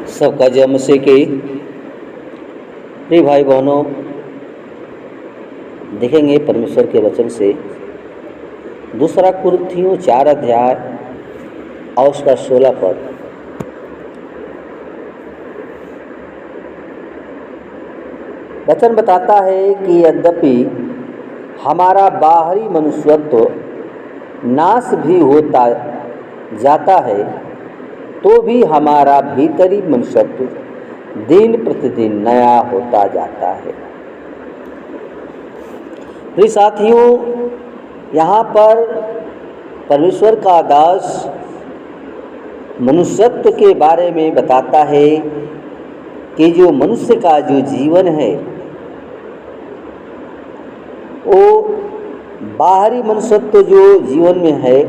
सबका जय मसीह की। प्रिय भाई बहनों, देखेंगे परमेश्वर के वचन से दूसरा कुरिन्थियों 4 अध्याय और उसका 16 पद। वचन बताता है कि यद्यपि हमारा बाहरी मनुष्यत्व नाश भी होता जाता है, तो भी हमारा भीतरी मनुष्यत्व दिन प्रतिदिन नया होता जाता है। प्रिय साथियों, यहाँ पर परमेश्वर का दास मनुष्यत्व के बारे में बताता है कि जो मनुष्य का जो जीवन है वो बाहरी मनुष्यत्व जो जीवन में है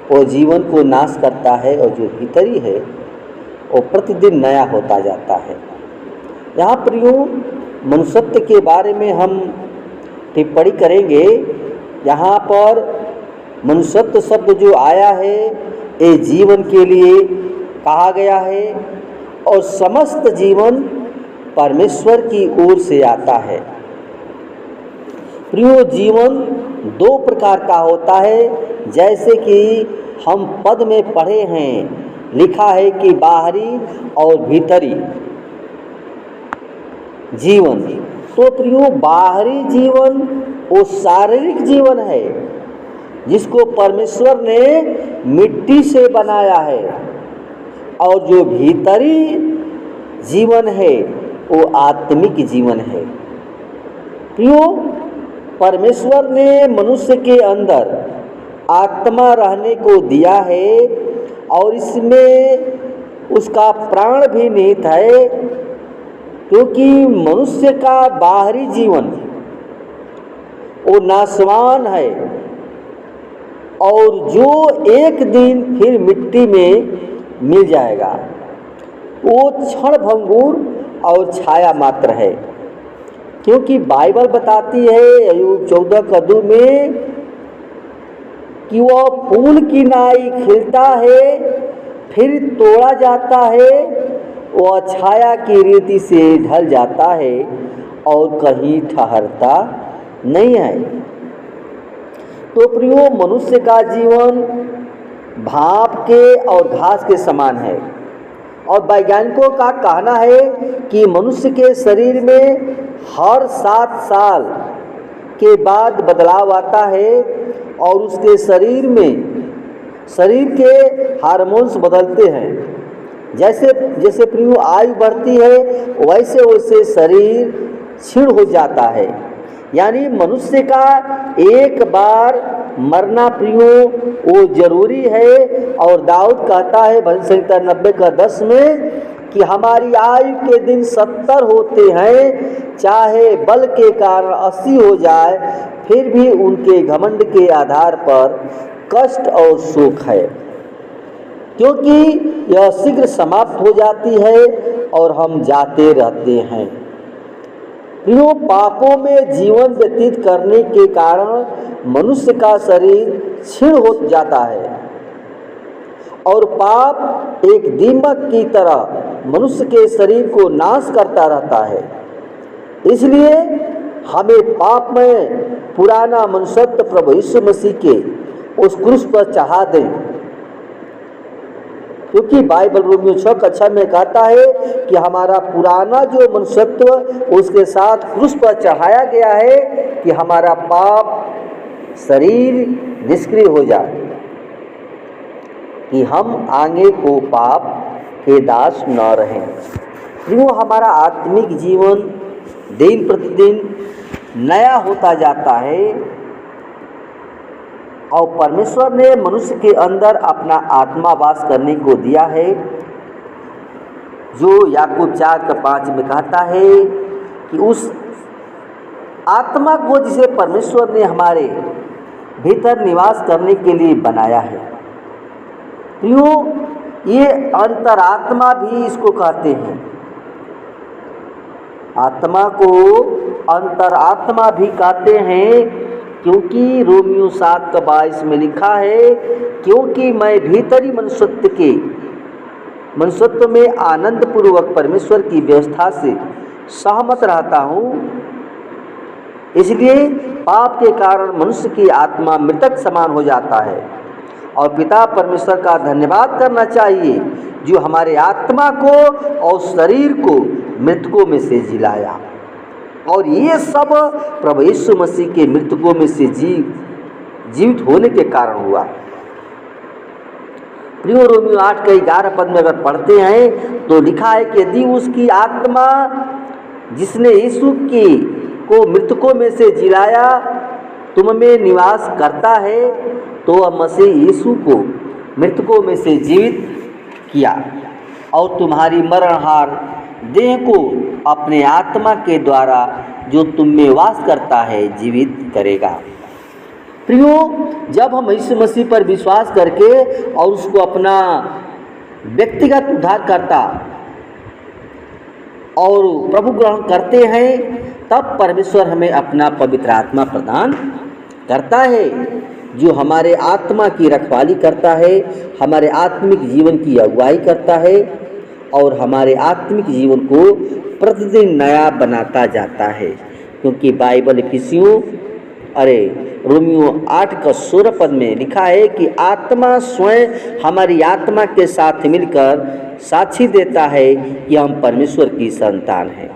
वो जीवन को नाश करता है, और जो भीतरी है वो प्रतिदिन नया होता जाता है। यहाँ पर यूँ मनुष्यत्व के बारे में हम टिप्पणी करेंगे। यहाँ पर मनुष्यत्व शब्द जो आया है ये जीवन के लिए कहा गया है, और समस्त जीवन परमेश्वर की ओर से आता है। प्रियो, जीवन दो प्रकार का होता है, जैसे कि हम पद में पढ़े हैं, लिखा है कि बाहरी और भीतरी जीवन। तो प्रियो, बाहरी जीवन वो शारीरिक जीवन है जिसको परमेश्वर ने मिट्टी से बनाया है, और जो भीतरी जीवन है वो आत्मिक जीवन है। प्रियो, परमेश्वर ने मनुष्य के अंदर आत्मा रहने को दिया है, और इसमें उसका प्राण भी निहित है, क्योंकि मनुष्य का बाहरी जीवन वो नाशवान है, और जो एक दिन फिर मिट्टी में मिल जाएगा वो क्षण भंगुर और छाया मात्र है। क्योंकि बाइबल बताती है अय्यूब 14:2 में कि वह फूल की नाई खिलता है, फिर तोड़ा जाता है, वह छाया की रीति से ढल जाता है और कहीं ठहरता नहीं है। तो प्रियो, मनुष्य का जीवन भाप के और घास के समान है, और वैज्ञानिकों का कहना है कि मनुष्य के शरीर में हर 7 साल के बाद बदलाव आता है, और उसके शरीर के हार्मोन्स बदलते हैं। जैसे प्रियो आयु बढ़ती है वैसे वैसे शरीर क्षीण हो जाता है। यानी मनुष्य का एक बार मरना प्रियो वो जरूरी है, और दाऊद कहता है भजन संहिता 90:10 में कि हमारी आयु के दिन 70 होते हैं, चाहे बल के कारण 80 हो जाए, फिर भी उनके घमंड के आधार पर कष्ट और शोक है, क्योंकि यह शीघ्र समाप्त हो जाती है और हम जाते रहते हैं। प्रियो, पापों में जीवन व्यतीत करने के कारण मनुष्य का शरीर क्षीण हो जाता है, और पाप एक दीमक की तरह मनुष्य के शरीर को नाश करता रहता है। इसलिए हमें पाप में पुराना मनुष्यत्व प्रभु यीशु मसीह के उस क्रूस पर चढ़ा दें, क्योंकि बाइबल रोमियो 6:6 में कहता है कि हमारा पुराना जो मनुष्यत्व उसके साथ क्रूस पर चढ़ाया गया है, कि हमारा पाप शरीर निष्क्रिय हो जाए, कि हम आगे को पाप के दास न रहें। क्यों हमारा आत्मिक जीवन दिन प्रतिदिन नया होता जाता है, और परमेश्वर ने मनुष्य के अंदर अपना आत्मा वास करने को दिया है, जो याकूब 4:5 में कहता है कि उस आत्मा को जिसे परमेश्वर ने हमारे भीतर निवास करने के लिए बनाया है। क्यों ये अंतरात्मा भी इसको कहते हैं, आत्मा को अंतरात्मा भी कहते हैं, क्योंकि रोमियो 7:22 में लिखा है, क्योंकि मैं भीतरी मनुष्यत्व के मनुष्यत्व में आनंद पूर्वक परमेश्वर की व्यवस्था से सहमत रहता हूँ। इसलिए पाप के कारण मनुष्य की आत्मा मृतक समान हो जाता है और पिता परमेश्वर का धन्यवाद करना चाहिए जो हमारे आत्मा को और शरीर को मृतकों में से जिलाया। और ये सब प्रभु यीशु मसीह के मृतकों में से जीवित होने के कारण हुआ। प्रियो, रोमियो 8 के 11 पद में अगर पढ़ते हैं तो लिखा है कि यदि उसकी आत्मा जिसने यीशु को मृतकों में से जिलाया तुम में निवास करता है तो वह मसीह यीशु को मृतकों में से जीवित किया और तुम्हारी मरणहार देह को अपने आत्मा के द्वारा जो तुम में वास करता है जीवित करेगा। प्रियो, जब हम यीशु मसीह पर विश्वास करके और उसको अपना व्यक्तिगत उद्धारकर्ता और प्रभु ग्रहण करते हैं तब परमेश्वर हमें अपना पवित्र आत्मा प्रदान करता है जो हमारे आत्मा की रखवाली करता है, हमारे आत्मिक जीवन की अगुवाई करता है और हमारे आत्मिक जीवन को प्रतिदिन नया बनाता जाता है। क्योंकि बाइबल रोमियो 8 का 16 पद में लिखा है कि आत्मा स्वयं हमारी आत्मा के साथ मिलकर साक्षी देता है कि हम परमेश्वर की संतान हैं।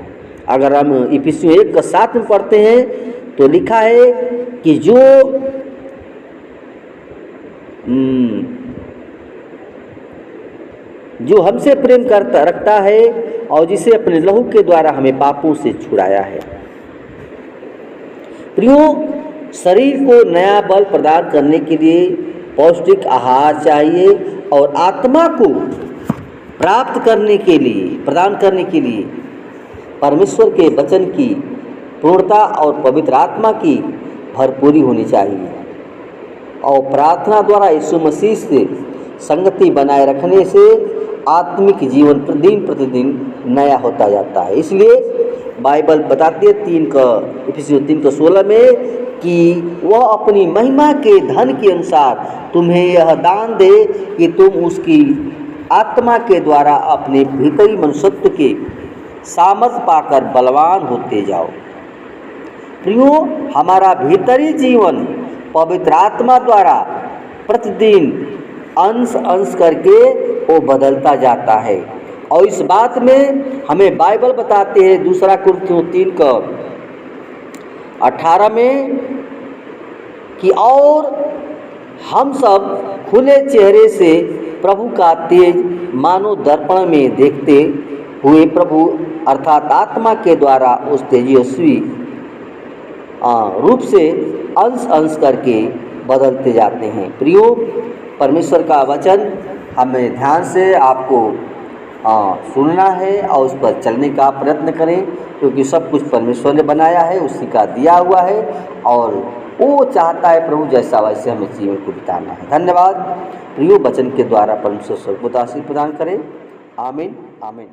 अगर हम इफिसियों 1 का 7 में पढ़ते हैं तो लिखा है कि जो हमसे प्रेम रखता है और जिसे अपने लहू के द्वारा हमें पापों से छुड़ाया है। प्रियो, शरीर को नया बल प्रदान करने के लिए पौष्टिक आहार चाहिए और आत्मा को प्रदान करने के लिए परमेश्वर के वचन की पूर्णता और पवित्र आत्मा की भरपूरी होनी चाहिए और प्रार्थना द्वारा यीशु मसीह से संगति बनाए रखने से आत्मिक जीवन दिन प्रतिदिन नया होता जाता है। इसलिए बाइबल बताती है इफिसियों 3 का 16 में कि वह अपनी महिमा के धन के अनुसार तुम्हें यह दान दे कि तुम उसकी आत्मा के द्वारा अपने भीतरी मनुष्यत्व के सामर्थ पाकर बलवान होते जाओ। प्रियो, हमारा भीतरी जीवन पवित्र आत्मा द्वारा प्रतिदिन अंश करके वो बदलता जाता है और इस बात में हमें बाइबल बताते हैं 2 कुरिन्थियों 3 का 18 में कि और हम सब खुले चेहरे से प्रभु का तेज मानो दर्पण में देखते हुए प्रभु अर्थात आत्मा के द्वारा उस तेजस्वी रूप से अंश करके बदलते जाते हैं। प्रियो, परमेश्वर का वचन हमें ध्यान से आपको सुनना है और उस पर चलने का प्रयत्न करें क्योंकि सब कुछ परमेश्वर ने बनाया है, उसी का दिया हुआ है और वो चाहता है प्रभु जैसा वैसे हमें जीवन को बिताना है। धन्यवाद प्रियो, वचन के द्वारा परमेश्वर सबको आशीष प्रदान करें। आमीन आमीन।